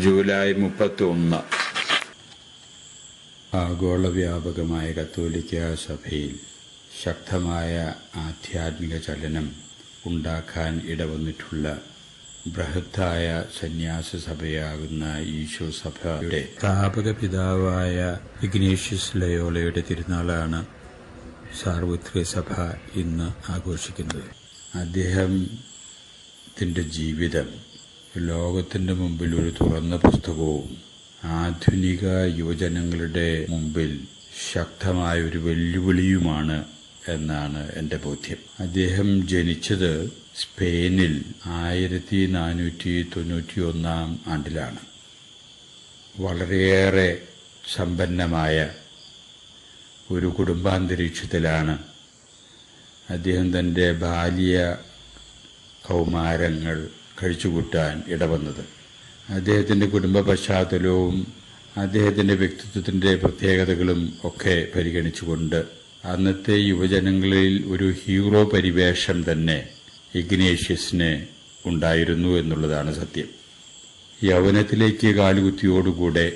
July 31. ആഗോളവ്യാപകമായ കത്തോലിക്ക സഭയിൽ ശക്തമായ ആധ്യാത്മിക ചലനം ഉണ്ടാക്കാൻ ഇടവന്നിട്ടുള്ള ബൃഹത്തായ സന്യാസ സഭയാകുന്ന ഈശോ സഭയുടെ സ്ഥാപക പിതാവായ ഇഗ്നേഷ്യസ് ലയോളയുടെ തിരുനാളാണ് സാർവത്രിക സഭ ഇന്ന് ആഘോഷിക്കുന്നത്. അദ്ദേഹത്തിൻ്റെ ജീവിതം ലോകത്തിൻ്റെ മുമ്പിൽ ഒരു തുറന്ന പുസ്തകവും ആധുനിക യുവജനങ്ങളുടെ മുമ്പിൽ ശക്തമായ ഒരു വെല്ലുവിളിയുമാണ് എന്നാണ് എൻ്റെ ബോധ്യം. അദ്ദേഹം ജനിച്ചത് സ്പെയിനിൽ 1491 ആണ്ടിലാണ്. വളരെയേറെ സമ്പന്നമായ ഒരു കുടുംബാന്തരീക്ഷത്തിലാണ് അദ്ദേഹം തൻ്റെ ബാല്യ കൗമാരങ്ങൾ കഴിച്ചുകൂട്ടാൻ ഇടവന്നത്. അദ്ദേഹത്തിൻ്റെ കുടുംബ പശ്ചാത്തലവും അദ്ദേഹത്തിൻ്റെ വ്യക്തിത്വത്തിൻ്റെ പ്രത്യേകതകളും ഒക്കെ പരിഗണിച്ചുകൊണ്ട് അന്നത്തെ യുവജനങ്ങളിൽ ഒരു ഹീറോ പരിവേഷം തന്നെ ഇഗ്നേഷ്യസിന് ഉണ്ടായിരുന്നു എന്നുള്ളതാണ് സത്യം. യൗവനത്തിലേക്ക് കാലുകുത്തിയോടുകൂടെ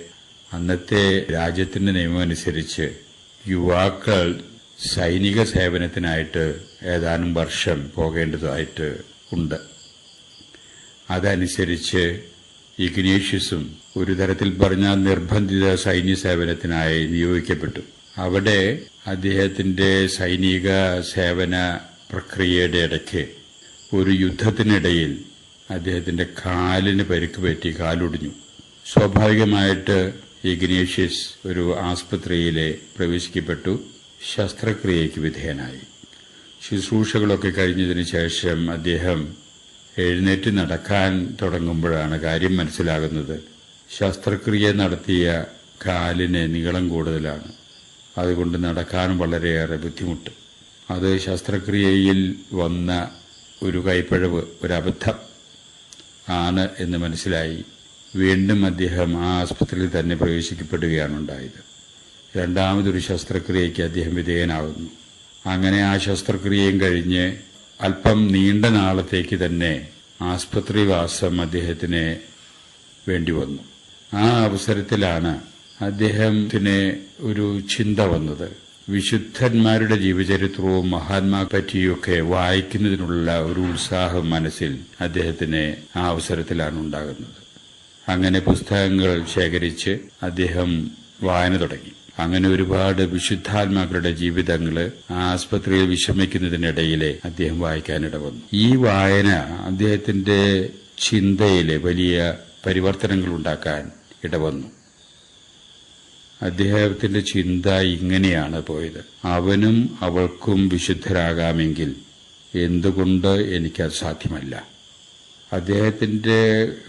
അന്നത്തെ രാജ്യത്തിൻ്റെ നിയമമനുസരിച്ച് യുവാക്കൾ സൈനിക സേവനത്തിനായിട്ട് ഏതാനും വർഷം പോകേണ്ടതായിട്ട് ഉണ്ട്. അതനുസരിച്ച് ഇഗ്നേഷ്യസും ഒരു തരത്തിൽ പറഞ്ഞാൽ നിർബന്ധിത സൈന്യ സേവനത്തിനായി നിയോഗിക്കപ്പെട്ടു. അവിടെ അദ്ദേഹത്തിന്റെ സൈനിക സേവന പ്രക്രിയയുടെ ഇടയ്ക്ക് ഒരു യുദ്ധത്തിനിടയിൽ അദ്ദേഹത്തിന്റെ കാലിന് പരിക്ക് പറ്റി, കാലൊടിഞ്ഞു. സ്വാഭാവികമായിട്ട് ഇഗ്നേഷ്യസ് ഒരു ആസ്പത്രിയിൽ പ്രവേശിക്കപ്പെട്ടു. ശസ്ത്രക്രിയയ്ക്ക് വിധേയനായി. ശുശ്രൂഷകളൊക്കെ കഴിഞ്ഞതിന് ശേഷം അദ്ദേഹം എഴുന്നേറ്റ് നടക്കാൻ തുടങ്ങുമ്പോഴാണ് കാര്യം മനസ്സിലാകുന്നത്. ശസ്ത്രക്രിയ നടത്തിയ കാലിന് നീളം കൂടുതലാണ്. അതുകൊണ്ട് നടക്കാൻ വളരെയേറെ ബുദ്ധിമുട്ട്. അത് ശസ്ത്രക്രിയയിൽ വന്ന ഒരു കൈപ്പിഴവ്, ഒരബദ്ധം ആണ് എന്ന് മനസ്സിലായി. വീണ്ടും അദ്ദേഹം ആ ആസ്പത്രിയിൽ തന്നെ പ്രവേശിക്കപ്പെടുകയാണ് ഉണ്ടായത്. രണ്ടാമതൊരു ശസ്ത്രക്രിയയ്ക്ക് അദ്ദേഹം വിധേയനാകുന്നു. അങ്ങനെ ആ ശസ്ത്രക്രിയയും കഴിഞ്ഞ് അല്പം നീണ്ട നാളത്തേക്ക് തന്നെ ആസ്പത്രിവാസം അദ്ദേഹത്തിന് വേണ്ടി വന്നു. ആ അവസരത്തിലാണ് അദ്ദേഹത്തിന് ഒരു ചിന്ത വന്നത്. വിശുദ്ധന്മാരുടെ ജീവചരിത്രവും മഹാത്മാ പറ്റിയൊക്കെ വായിക്കുന്നതിനുള്ള ഒരു ഉത്സാഹം മനസ്സിൽ അദ്ദേഹത്തിന് ആ അവസരത്തിലാണ് ഉണ്ടാകുന്നത്. അങ്ങനെ പുസ്തകങ്ങൾ ശേഖരിച്ച് അദ്ദേഹം വായന തുടങ്ങി. അങ്ങനെ ഒരുപാട് വിശുദ്ധാത്മാക്കളുടെ ജീവിതങ്ങൾ ആസ്പത്രിയിൽ വിഷമിക്കുന്നതിനിടയിലെ അദ്ദേഹം വായിക്കാനിട വന്നു. ഈ വായന അദ്ദേഹത്തിന്റെ ചിന്തയിലെ വലിയ പരിവർത്തനങ്ങൾ ഉണ്ടാക്കാൻ ഇടവന്നു. അദ്ദേഹത്തിന്റെ ചിന്ത ഇങ്ങനെയാണ് പോയത്: അവനും അവൾക്കും വിശുദ്ധരാകാമെങ്കിൽ എന്തുകൊണ്ട് എനിക്കത് സാധ്യമല്ല? അദ്ദേഹത്തിന്റെ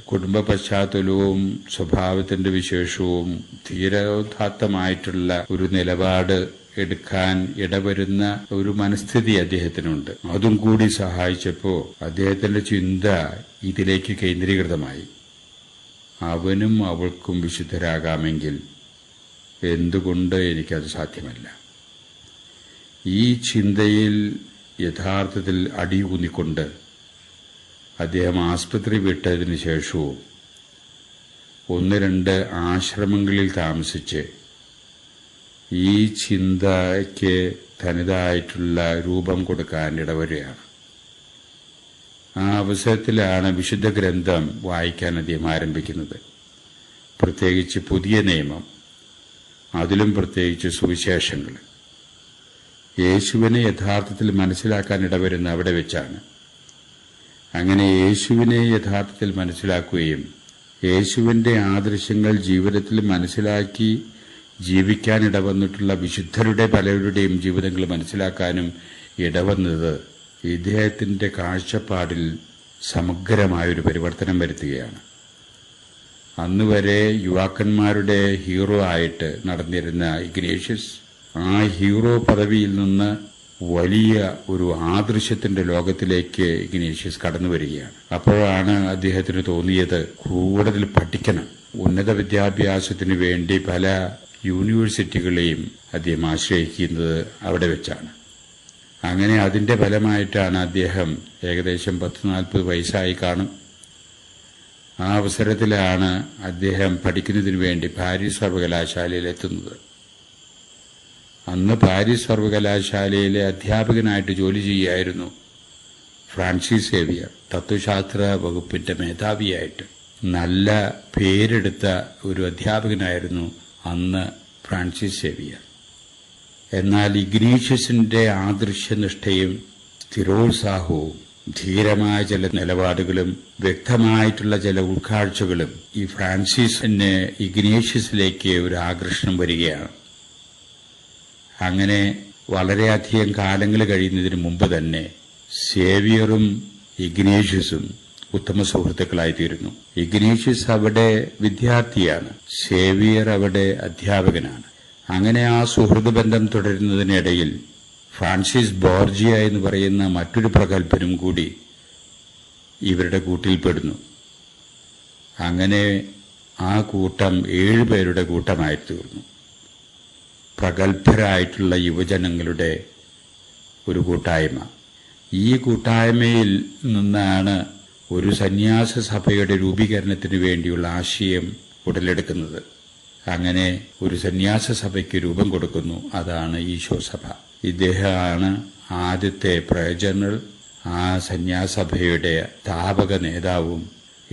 കുടുംബ പശ്ചാത്തലവും സ്വഭാവത്തിന്റെ വിശേഷവും ധീരോദാത്തമായിട്ടുള്ള ഒരു നിലപാട് എടുക്കാൻ ഇടവരുന്ന ഒരു മനസ്ഥിതി അദ്ദേഹത്തിനുണ്ട്. അതും കൂടി സഹായിച്ചപ്പോൾ അദ്ദേഹത്തിന്റെ ചിന്ത ഇതിലേക്ക് കേന്ദ്രീകൃതമായി. അവനും അവൾക്കും വിശുദ്ധരാകാമെങ്കിൽ എന്തുകൊണ്ട് എനിക്കത് സാധ്യമല്ല? ഈ ചിന്തയിൽ യഥാർത്ഥത്തിൽ അടിയൂന്നിക്കൊണ്ട് അദ്ദേഹം ആസ്പത്രി വിട്ടതിന് ശേഷവും 1-2 ആശ്രമങ്ങളിൽ താമസിച്ച് ഈ ചിന്തയ്ക്ക് തനതായിട്ടുള്ള രൂപം കൊടുക്കാൻ ഇടവരികയാണ്. ആ അവസരത്തിലാണ് വിശുദ്ധ ഗ്രന്ഥം വായിക്കാൻ അദ്ദേഹം ആരംഭിക്കുന്നത്. പ്രത്യേകിച്ച് പുതിയ നിയമം, അതിലും പ്രത്യേകിച്ച് സുവിശേഷങ്ങൾ. യേശുവിനെ യഥാർത്ഥത്തിൽ മനസ്സിലാക്കാൻ ഇടവരുന്ന അവിടെ വെച്ചാണ്. അങ്ങനെ യേശുവിനെ യഥാർത്ഥത്തിൽ മനസ്സിലാക്കുകയും യേശുവിന്റെ ആദർശങ്ങൾ ജീവിതത്തിൽ മനസ്സിലാക്കി ജീവിക്കാൻ ഇടവന്നിട്ടുള്ള വിശുദ്ധരുടെ പലരുടെയും ജീവിതങ്ങൾ മനസ്സിലാക്കാനും ഇടവന്നത് ഇദ്ദേഹത്തിന്റെ കാഴ്ചപ്പാടിൽ സമഗ്രമായൊരു പരിവർത്തനം വരുത്തുകയാണ്. അന്നുവരെ യുവാക്കന്മാരുടെ ഹീറോ ആയിട്ട് നടന്നിരുന്ന ഇഗ്നേഷ്യസ് ആ ഹീറോ പദവിയിൽ നിന്ന് വലിയ ഒരു ആദർശത്തിന്റെ ലോകത്തിലേക്ക് ഇഗ്നേഷ്യസ് കടന്നു വരികയാണ്. അപ്പോഴാണ് അദ്ദേഹത്തിന് തോന്നിയത് കൂടുതൽ പഠിക്കണം. ഉന്നത വിദ്യാഭ്യാസത്തിന് വേണ്ടി പല യൂണിവേഴ്സിറ്റികളെയും അദ്ദേഹം ആശ്രയിക്കുന്നത് അവിടെ വെച്ചാണ്. അങ്ങനെ അതിന്റെ ഫലമായിട്ടാണ് അദ്ദേഹം ഏകദേശം 10-40 വയസ്സായി കാണും. ആ അവസരത്തിലാണ് അദ്ദേഹം പഠിക്കുന്നതിനു വേണ്ടി പാരീസ് സർവകലാശാലയിൽ എത്തുന്നത്. അന്ന് പാരീസ് സർവകലാശാലയിലെ അധ്യാപകനായിട്ട് ജോലി ചെയ്യുകയായിരുന്നു ഫ്രാൻസിസ് സേവിയർ. തത്വശാസ്ത്ര വകുപ്പിന്റെ മേധാവിയായിട്ട് നല്ല പേരെടുത്ത ഒരു അധ്യാപകനായിരുന്നു അന്ന് ഫ്രാൻസിസ് സേവിയർ. എന്നാൽ ഇഗ്നേഷ്യസിന്റെ ആദർശനിഷ്ഠയും സ്ഥിരോത്സാഹവും ധീരമായ ചില നിലപാടുകളും വ്യക്തമായിട്ടുള്ള ചില ഉൾക്കാഴ്ചകളും ഈ ഫ്രാൻസിസിന് ഇഗ്നേഷ്യസിലേക്ക് ഒരു ആകർഷണം വരികയാണ്. അങ്ങനെ വളരെയധികം കാലങ്ങൾ കഴിയുന്നതിന് മുമ്പ് തന്നെ സേവിയറും ഇഗ്നേഷ്യസും ഉത്തമ സുഹൃത്തുക്കളായിത്തീരുന്നു. ഇഗ്നേഷ്യസ് അവിടെ വിദ്യാർത്ഥിയാണ്, സേവിയർ അവിടെ അധ്യാപകനാണ്. അങ്ങനെ ആ സുഹൃത്ത് ബന്ധം തുടരുന്നതിനിടയിൽ ഫ്രാൻസിസ് ബോർജിയ എന്ന് പറയുന്ന മറ്റൊരു പ്രഗത്ഭനും കൂടി ഇവരുടെ കൂട്ടിൽപ്പെടുന്നു. അങ്ങനെ ആ കൂട്ടം 7 പേരുടെ കൂട്ടമായി തീർന്നു. പ്രഗത്ഭരായിട്ടുള്ള യുവജനങ്ങളുടെ ഒരു കൂട്ടായ്മ. ഈ കൂട്ടായ്മയിൽ നിന്നാണ് ഒരു സന്യാസ സഭയുടെ രൂപീകരണത്തിന് വേണ്ടിയുള്ള ആശയം ഉടലെടുക്കുന്നത്. അങ്ങനെ ഒരു സന്യാസ സഭയ്ക്ക് രൂപം കൊടുക്കുന്നു. അതാണ് ഈശോ സഭ. ഇദ്ദേഹമാണ് ആദ്യത്തെ പ്രജനറൽ. ആ സന്യാസഭയുടെ സ്ഥാപക നേതാവും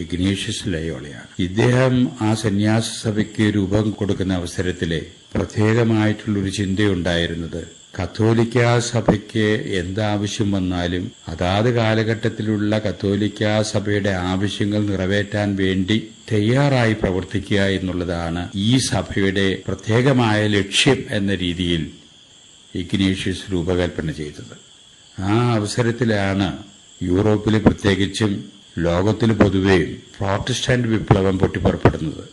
ഇഗ്നേഷ്യസ് ലയോളയാണ്. ഇദ്ദേഹം ആ സന്യാസ സഭയ്ക്ക് രൂപം കൊടുക്കുന്ന അവസരത്തിലെ പ്രത്യേകമായിട്ടുള്ളൊരു ചിന്തയുണ്ടായിരുന്നത്, കത്തോലിക്ക സഭയ്ക്ക് എന്താവശ്യം വന്നാലും അതാത് കാലഘട്ടത്തിലുള്ള കത്തോലിക്ക സഭയുടെ ആവശ്യങ്ങൾ നിറവേറ്റാൻ വേണ്ടി തയ്യാറായി പ്രവർത്തിക്കുക എന്നുള്ളതാണ് ഈ സഭയുടെ പ്രത്യേകമായ ലക്ഷ്യം എന്ന രീതിയിൽ ഇഗ്നേഷ്യസ് രൂപകൽപ്പന ചെയ്തത്. ആ അവസരത്തിലാണ് യൂറോപ്പിൽ പ്രത്യേകിച്ചും ലോകത്തിൽ പൊതുവെയും പ്രോട്ടസ്റ്റന്റ് വിപ്ലവം പൊട്ടിപ്പുറപ്പെടുന്നത്.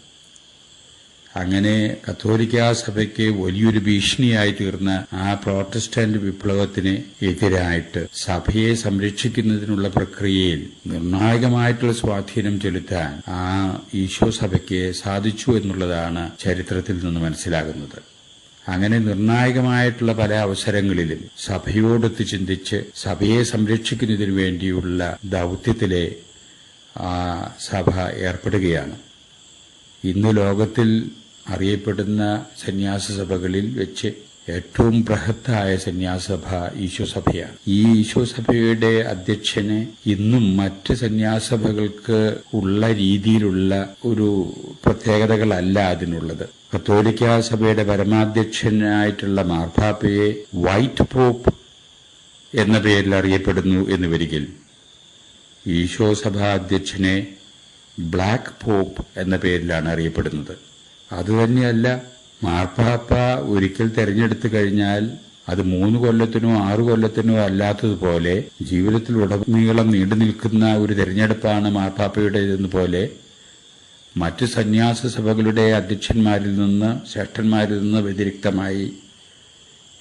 അങ്ങനെ കത്തോലിക്ക സഭയ്ക്ക് വലിയൊരു ഭീഷണിയായി തീർന്ന ആ പ്രോട്ടസ്റ്റന്റ് വിപ്ലവത്തിന് എതിരായിട്ട് സഭയെ സംരക്ഷിക്കുന്നതിനുള്ള പ്രക്രിയയിൽ നിർണായകമായിട്ടുള്ള സ്വാധീനം ചെലുത്താൻ ആ ഈശോ സഭയ്ക്ക് സാധിച്ചു എന്നുള്ളതാണ് ചരിത്രത്തിൽ നിന്ന് മനസ്സിലാകുന്നത്. അങ്ങനെ നിർണായകമായിട്ടുള്ള പല അവസരങ്ങളിലും സഭയോടൊത്ത് ചിന്തിച്ച് സഭയെ സംരക്ഷിക്കുന്നതിനു വേണ്ടിയുള്ള ദൗത്യത്തിലെ സഭ ഏർപ്പെടുകയാണ്. ഇന്ന് ലോകത്തിൽ അറിയപ്പെടുന്ന സന്യാസ സഭകളിൽ വെച്ച് ഏറ്റവും ബൃഹത്തായ സന്യാസസഭ ഈശോ സഭയാണ്. ഈ ഈശോ സഭയുടെ അധ്യക്ഷന് ഇന്നും മറ്റ് സന്യാസഭകൾക്ക് ഉള്ള രീതിയിലുള്ള ഒരു പ്രത്യേകതകളല്ല അതിനുള്ളത്. കത്തോലിക്ക സഭയുടെ പരമാധ്യക്ഷനായിട്ടുള്ള മാർപ്പാപ്പയെ വൈറ്റ് പോപ്പ് എന്ന പേരിൽ അറിയപ്പെടുന്നു എന്ന് വരികിൽ ഈശോ സഭ അധ്യക്ഷനെ ബ്ലാക്ക് പോപ്പ് എന്ന പേരിലാണ് അറിയപ്പെടുന്നത്. അതുതന്നെയല്ല, മാർപ്പാപ്പ ഒരിക്കൽ തെരഞ്ഞെടുത്തു കഴിഞ്ഞാൽ അത് 3 കൊല്ലത്തിനോ 6 കൊല്ലത്തിനോ അല്ലാത്തതുപോലെ ജീവിതത്തിൽ ഉടനീളം നീണ്ടു നിൽക്കുന്ന ഒരു തെരഞ്ഞെടുപ്പാണ് മാർപ്പാപ്പയുടേതെന്ന് പോലെ മറ്റ് സന്യാസ സഭകളുടെ അധ്യക്ഷന്മാരിൽ നിന്ന് ശ്രേഷ്ഠന്മാരിൽ നിന്ന് വ്യതിരിക്തമായി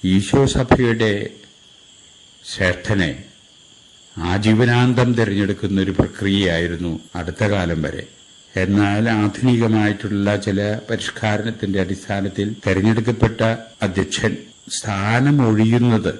ഈശോ സഭയുടെ ശ്രേഷ്ഠനെ ആജീവനാന്തം തിരഞ്ഞെടുക്കുന്ന ഒരു പ്രക്രിയയായിരുന്നു അടുത്ത കാലം വരെ. എന്നാൽ ആധുനികമായിട്ടുള്ള ചില പരിഷ്കാരത്തിന്റെ അടിസ്ഥാനത്തിൽ തെരഞ്ഞെടുക്കപ്പെട്ട അധ്യക്ഷൻ സ്ഥാനമൊഴിയുന്നത്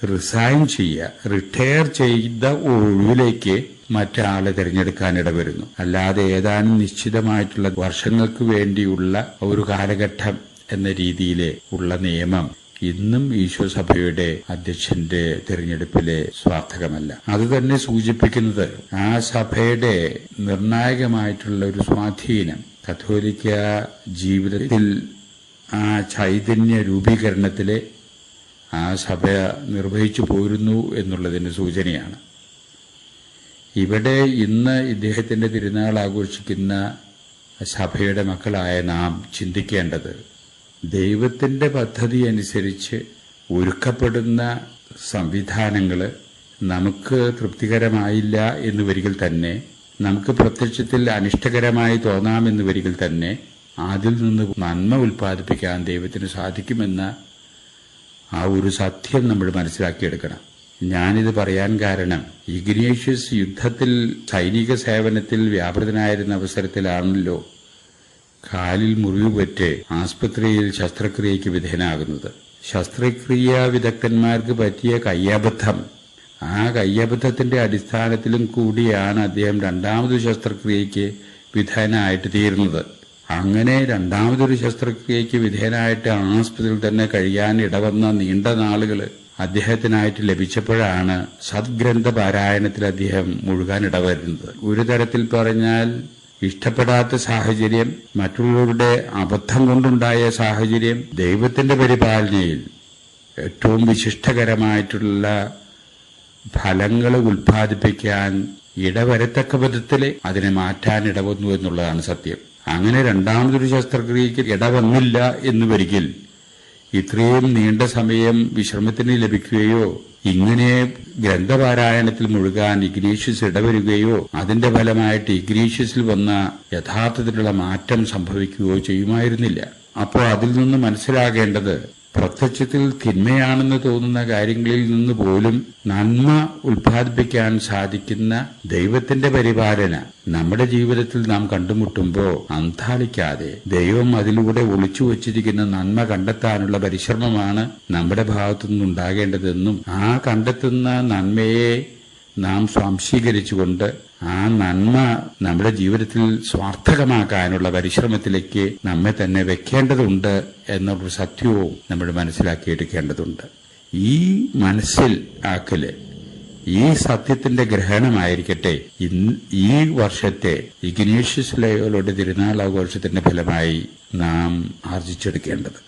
റിസൈൻ ചെയ്യുക, റിട്ടയർ ചെയ്ത ഒഴിവിലേക്ക് മറ്റാളെ തിരഞ്ഞെടുക്കാനിടവരുന്നു. അല്ലാതെ ഏതാനും നിശ്ചിതമായിട്ടുള്ള വർഷങ്ങൾക്ക് വേണ്ടിയുള്ള ഒരു കാലഘട്ടം എന്ന രീതിയിലെ ഉള്ള നിയമം ഇന്നും ഈശോ സഭയുടെ അധ്യക്ഷന്റെ തിരഞ്ഞെടുപ്പിലെ സ്വാർത്ഥകമല്ല. അതുതന്നെ സൂചിപ്പിക്കുന്നത് ആ സഭയുടെ നിർണായകമായിട്ടുള്ള ഒരു സ്വാധീനം കത്തോലിക്ക ജീവിതത്തിൽ ആ ചൈതന്യ രൂപീകരണത്തിലെ ആ സഭ നിർവഹിച്ചു പോരുന്നു എന്നുള്ളതിന് സൂചനയാണ്. ഇവിടെ ഇന്ന് ഇദ്ദേഹത്തിന്റെ തിരുനാൾ ആഘോഷിക്കുന്ന സഭയുടെ മക്കളായ നാം ചിന്തിക്കേണ്ടത്, ദൈവത്തിന്റെ പദ്ധതി അനുസരിച്ച് ഒരുക്കപ്പെടുന്ന സംവിധാനങ്ങൾ നമുക്ക് തൃപ്തികരമായില്ല എന്ന് വരികിൽ തന്നെ, നമുക്ക് പ്രത്യക്ഷത്തിൽ അനിഷ്ടകരമായി തോന്നാമെന്ന് വരികിൽ തന്നെ അതിൽ നിന്ന് നന്മ ഉൽപ്പാദിപ്പിക്കാൻ ദൈവത്തിന് സാധിക്കുമെന്ന ആ ഒരു സത്യം നമ്മൾ മനസ്സിലാക്കിയെടുക്കണം. ഞാനിത് പറയാൻ കാരണം, ഇഗ്നേഷ്യസ് യുദ്ധത്തിൽ സൈനിക സേവനത്തിൽ വ്യാപൃതനായിരുന്ന അവസരത്തിലാണല്ലോ കാലിൽ മുറിവ് പറ്റ് ആസ്പത്രിയിൽ ശസ്ത്രക്രിയയ്ക്ക് വിധേയനാകുന്നത്. ശസ്ത്രക്രിയാ വിദഗ്ധന്മാർക്ക് പറ്റിയ കയ്യബദ്ധം ആ കയ്യബദ്ധത്തിന്റെ അടിസ്ഥാനത്തിലും കൂടിയാണ് അദ്ദേഹം രണ്ടാമതൊരു ശസ്ത്രക്രിയയ്ക്ക് വിധേയനായിട്ട് തീരുന്നത്. അങ്ങനെ രണ്ടാമതൊരു ശസ്ത്രക്രിയയ്ക്ക് വിധേയനായിട്ട് ആസ്പത്രിയിൽ തന്നെ കഴിയാൻ ഇടവന്ന നീണ്ട നാളുകൾ അദ്ദേഹത്തിനായിട്ട് ലഭിച്ചപ്പോഴാണ് സദ്ഗ്രന്ഥ പാരായണത്തിൽ അദ്ദേഹം മുഴുകാൻ ഇടവരുന്നത്. ഒരു തരത്തിൽ പറഞ്ഞാൽ ഇഷ്ടപ്പെടാത്ത സാഹചര്യം, മറ്റുള്ളവരുടെ അബദ്ധം കൊണ്ടുണ്ടായ സാഹചര്യം, ദൈവത്തിന്റെ പരിപാലനയിൽ ഏറ്റവും വിശിഷ്ടകരമായിട്ടുള്ള ഫലങ്ങൾ ഉൽപ്പാദിപ്പിക്കാൻ ഇടവരത്തക്ക വിധത്തിൽ അതിനെ മാറ്റാൻ ഇടവന്നു എന്നുള്ളതാണ് സത്യം. അങ്ങനെ രണ്ടാമതൊരു ശസ്ത്രക്രിയയ്ക്ക് ഇടവന്നില്ല എന്ന് വരികിൽ ഇത്രയും നീണ്ട സമയം വിശ്രമത്തിന് ലഭിക്കുകയോ ഇങ്ങനെ ഗ്രന്ഥപാരായണത്തിൽ മുഴുകാൻ ഇഗ്നേഷ്യസ് ഇടവരുകയോ അതിന്റെ ഫലമായിട്ട് ഇഗ്നേഷ്യസിൽ വന്ന യഥാർത്ഥത്തിലുള്ള മാറ്റം സംഭവിക്കുകയോ ചെയ്യുമായിരുന്നില്ല. അപ്പോൾ അതിൽ നിന്ന് മനസ്സിലാകേണ്ടത് പ്രത്യക്ഷത്തിൽ തിന്മയാണെന്ന് തോന്നുന്ന കാര്യങ്ങളിൽ നിന്ന് പോലും നന്മ ഉൽപ്പാദിപ്പിക്കാൻ സാധിക്കുന്ന ദൈവത്തിന്റെ പരിപാലന നമ്മുടെ ജീവിതത്തിൽ നാം കണ്ടുമുട്ടുമ്പോൾ അന്താളിക്കാതെ ദൈവം അതിലൂടെ ഒളിച്ചു വച്ചിരിക്കുന്ന നന്മ കണ്ടെത്താനുള്ള പരിശ്രമമാണ് നമ്മുടെ ഭാഗത്തുനിന്നുണ്ടാകേണ്ടതെന്നും ആ കണ്ടെത്തുന്ന നന്മയെ നാം സ്വാംശീകരിച്ചുകൊണ്ട് ആ നന്മ നമ്മുടെ ജീവിതത്തിൽ സ്വാർത്ഥകമാക്കാനുള്ള പരിശ്രമത്തിലേക്ക് നമ്മെ തന്നെ വെക്കേണ്ടതുണ്ട് എന്നൊരു സത്യവും നമ്മൾ മനസ്സിലാക്കിയെടുക്കേണ്ടതുണ്ട്. ഈ മനസ്സിൽ ആക്കല്, ഈ സത്യത്തിന്റെ ഗ്രഹണമായിരിക്കട്ടെ ഈ വർഷത്തെ ഇഗ്നേഷ്യസ് ലോയോലയുടെ തിരുനാൾ ആഘോഷത്തിന്റെ ഫലമായി നാം ആർജിച്ചെടുക്കേണ്ടത്.